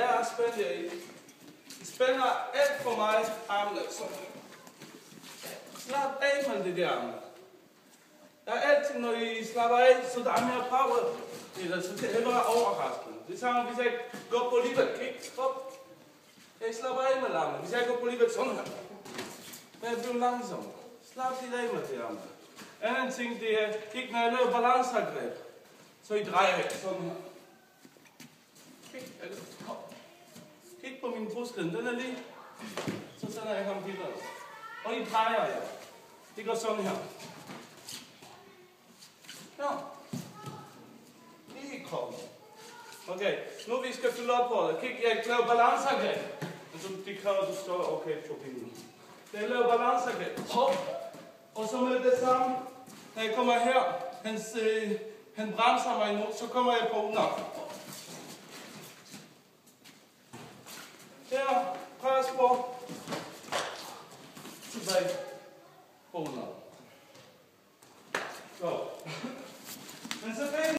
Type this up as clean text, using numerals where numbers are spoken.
Ja, spænd jer i. I spænder alt for meget armene. Så. Slap af med det der armene. Der er altid, når I slapper af, så der er mere power. Eller så det er hellere overraskende. Det samme, hvis jeg går på livet, kig, op. Jeg slapper af med armene. Hvis jeg går på livet sådan her, så jeg bliver langsom. Slap lidt af med det armene. Anden ting, det er, kig, når jeg laver balanceangreb, så I drejer ikke sådan her. Kig på min brystkæde, den er lige. Så sender jeg ham videre. Og I drejer jer. Det går sådan her. Ja. Lige kom. Okay, nu vi skal fylde op på det. Kig, jeg laver balanceangreb. Det kræver, du står okay på pinden. Jeg laver balanceangreb. Hop. Og så med det samme, når jeg kommer her, han bremser mig nu, så kommer jeg på under. Her, pres på. Tilbage. På under. Godt.